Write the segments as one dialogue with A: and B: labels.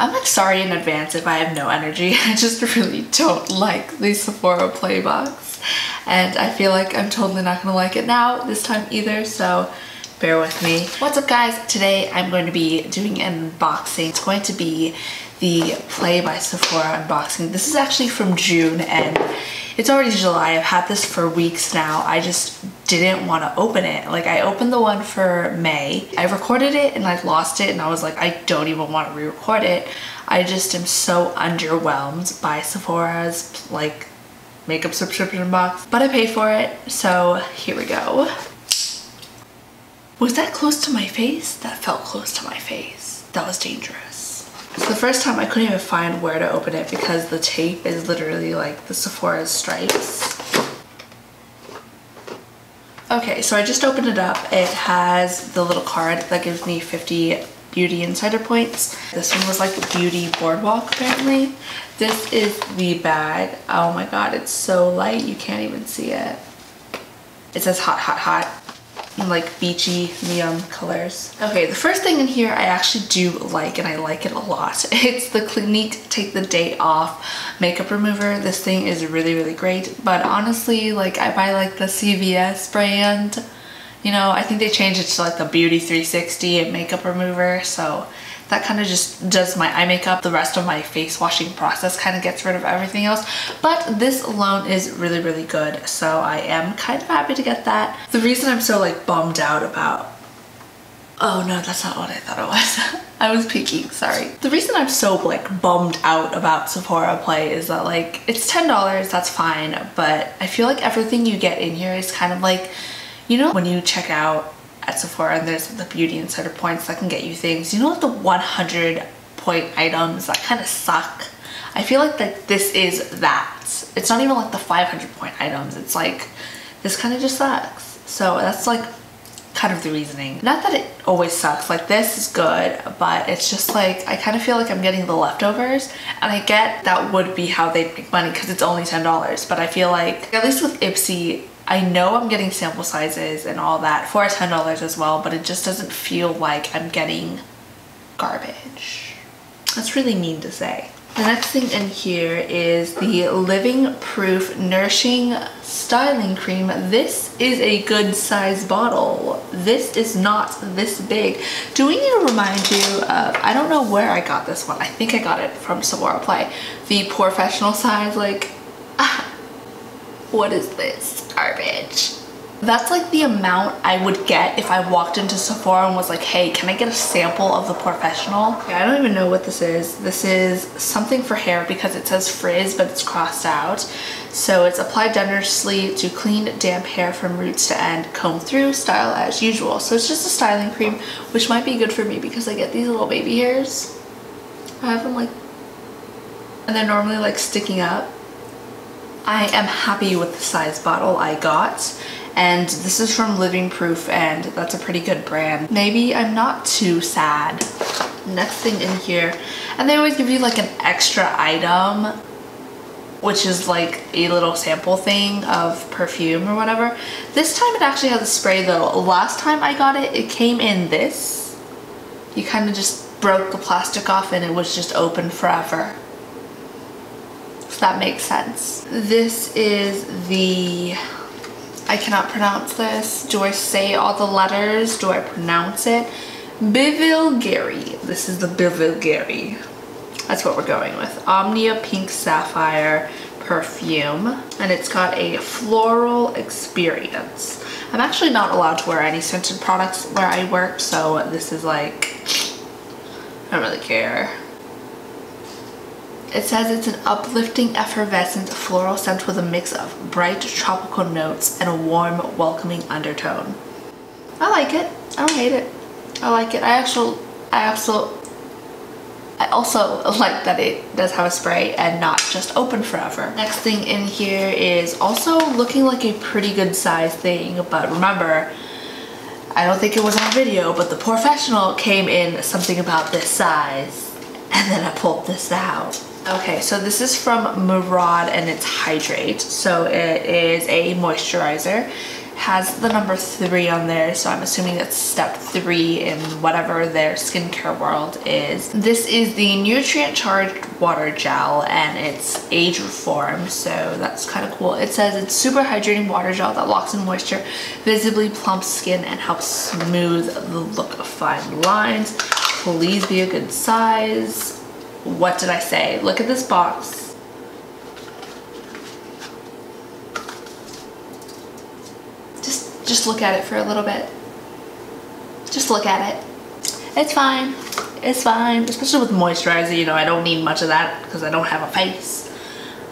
A: I'm like sorry in advance if I have no energy. I just really don't like the Sephora Play Box. And I feel like I'm totally not gonna like it now this time either, so bear with me. What's up guys? Today I'm going to be doing an unboxing. It's going to be the Play by Sephora unboxing. This is actually from June and it's already July. I've had this for weeks now. I just didn't want to open it. Like I opened the one for May. I recorded it and I lost it and I was like, I don't even want to re-record it. I just am so underwhelmed by Sephora's like makeup subscription box, but I paid for it, so here we go. Was that close to my face? That felt close to my face. That was dangerous. So the first time I couldn't even find where to open it because the tape is literally like the Sephora's stripes. Okay, so I just opened it up. It has the little card that gives me 50 beauty insider points. This one was like Beauty Boardwalk apparently. This is the bag. Oh my god, it's so light you can't even see it. It says hot, hot, hot. Like beachy neon colors. Okay, the first thing in here I actually do like, and I like it a lot. It's the Clinique Take the Day Off makeup remover. This thing is really, really great, but honestly, like I buy like the CVS brand. You know, I think they changed it to like the Beauty 360 and makeup remover, so that kind of just does my eye makeup. The rest of my face washing process kind of gets rid of everything else. But this alone is really, really good. So I am kind of happy to get that. The reason I'm so like bummed out about... Oh no, that's not what I thought it was. I was peeking, sorry. The reason I'm so like bummed out about Sephora Play is that like it's $10, that's fine. But I feel like everything you get in here is kind of like, you know, when you check out at Sephora and there's the beauty insider points that can get you things, you know, like the 100 point items that kind of suck. I feel like this is that. It's not even like the 500 point items. It's like this kind of just sucks. So that's like kind of the reasoning. Not that it always sucks, like this is good, but it's just like I kind of feel like I'm getting the leftovers, and I get that would be how they make money because it's only $10, but I feel like at least with Ipsy, I know I'm getting sample sizes and all that for $10 as well, but it just doesn't feel like I'm getting garbage. That's really mean to say. The next thing in here is the Living Proof Nourishing Styling Cream. This is a good size bottle. This is not this big. Do we need to remind you of, I don't know where I got this one. I think I got it from Sephora Play. The professional size, like, what is this garbage? That's like the amount I would get if I walked into Sephora and was like, hey, can I get a sample of the professional? Okay, I don't even know what this is. This is something for hair because it says frizz, but it's crossed out. So it's applied generously to clean damp hair from roots to end, comb through, style as usual. So it's just a styling cream, which might be good for me because I get these little baby hairs. I have them like, and they're normally like sticking up. I am happy with the size bottle I got, and this is from Living Proof, and that's a pretty good brand. Maybe I'm not too sad. Next thing in here, and they always give you like an extra item, which is like a little sample thing of perfume or whatever. This time it actually has a spray though. Last time I got it, it came in this. You kind of just broke the plastic off and it was just open forever. That makes sense. This is the, I cannot pronounce this. Do I say all the letters? Do I pronounce it? Bivilgari. This is the Bivilgari. That's what we're going with. Omnia Pink Sapphire Perfume. And it's got a floral experience. I'm actually not allowed to wear any scented products where I work, so this is like, I don't really care. It says it's an uplifting, effervescent floral scent with a mix of bright tropical notes and a warm, welcoming undertone. I like it. I don't hate it. I like it. I also like that it does have a spray and not just open forever. Next thing in here is also looking like a pretty good size thing, but remember, I don't think it was on video, but the professional came in something about this size, and then I pulled this out. Okay, so this is from Murad and it's Hydrate. So it is a moisturizer. Has the number 3 on there, so I'm assuming that's step 3 in whatever their skincare world is. This is the nutrient charged water gel, and it's age reform, so that's kind of cool. It says it's super hydrating water gel that locks in moisture, visibly plumps skin, and helps smooth the look of fine lines. Please be a good size. What did I say? Look at this box. Just look at it for a little bit. Just look at it. It's fine. It's fine. Especially with moisturizer, you know, I don't need much of that because I don't have a face.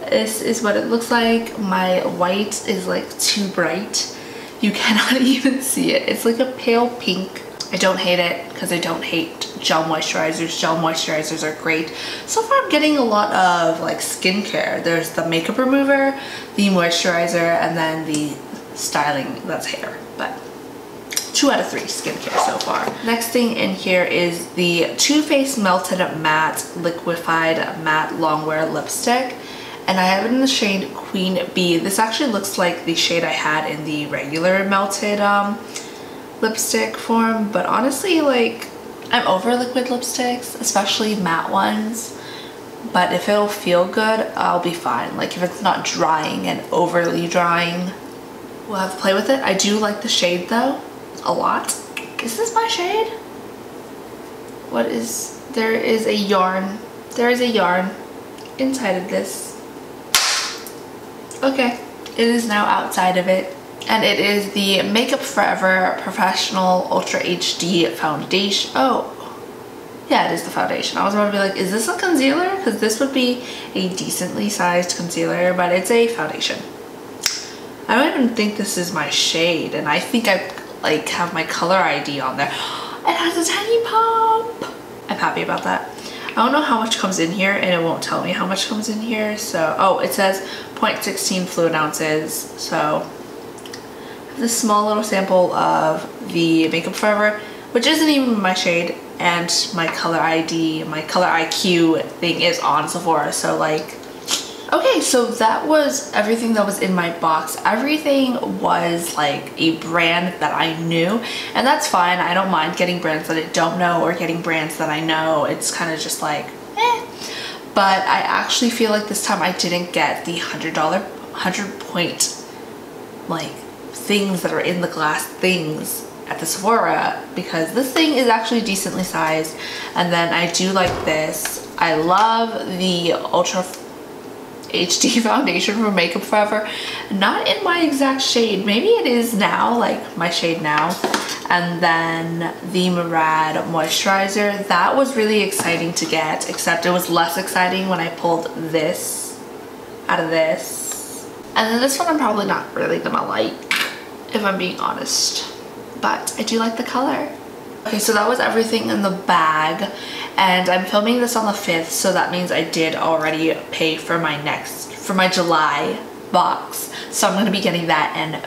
A: This is what it looks like. My white is like too bright. You cannot even see it. It's like a pale pink. I don't hate it because I don't hate gel moisturizers. Gel moisturizers are great. So far I'm getting a lot of like skincare. There's the makeup remover, the moisturizer, and then the styling, that's hair, but 2 out of 3 skincare so far. Next thing in here is the Too Faced Melted Matte Liquefied Matte Longwear Lipstick, and I have it in the shade Queen Bee. This actually looks like the shade I had in the regular melted lipstick form, but honestly, like, I'm over liquid lipsticks, especially matte ones. But if it'll feel good, I'll be fine. Like if it's not drying and overly drying, we'll have to play with it. I do like the shade though, a lot. Is this my shade? What is, there is a yarn inside of this. Okay, it is now outside of it. And it is the Makeup Forever Professional Ultra HD Foundation. Oh, yeah, it is the foundation. I was about to be like, is this a concealer? Because this would be a decently sized concealer, but it's a foundation. I don't even think this is my shade, and I think I like have my color ID on there. It has a tiny pump. I'm happy about that. I don't know how much comes in here, and it won't tell me how much comes in here. So, oh, it says 0.16 fluid ounces. So, I have this small little sample of the Makeup Forever, which isn't even my shade, and my color ID, my color IQ thing is on Sephora. So, like, okay, so that was everything that was in my box. Everything was like a brand that I knew, and that's fine. I don't mind getting brands that I don't know or getting brands that I know. It's kind of just like, eh. But I actually feel like this time I didn't get the $100 point like things that are in the glass things at the Sephora, because this thing is actually decently sized. And then I do like this. I love the Ultra HD foundation from Makeup Forever. Not in my exact shade. Maybe it is now, like my shade now. And then the Murad moisturizer. That was really exciting to get, except it was less exciting when I pulled this out of this. And then this one I'm probably not really gonna like, if I'm being honest. But I do like the color. Okay, so that was everything in the bag, and I'm filming this on the 5th, so that means I did already pay for my July box. So I'm gonna be getting that and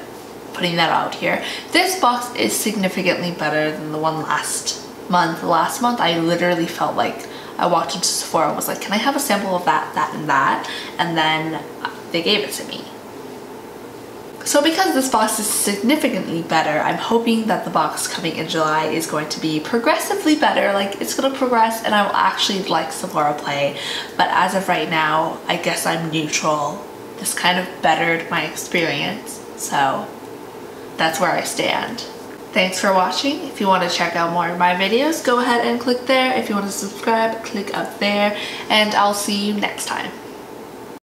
A: putting that out here. This box is significantly better than the one last month. Last month, I literally felt like I walked into Sephora and was like, can I have a sample of that, that, and that? And then they gave it to me. So because this box is significantly better, I'm hoping that the box coming in July is going to be progressively better. Like, it's gonna progress and I will actually like Sephora Play. But as of right now, I guess I'm neutral. This kind of bettered my experience. So that's where I stand. Thanks for watching. If you want to check out more of my videos, go ahead and click there. If you want to subscribe, click up there. And I'll see you next time.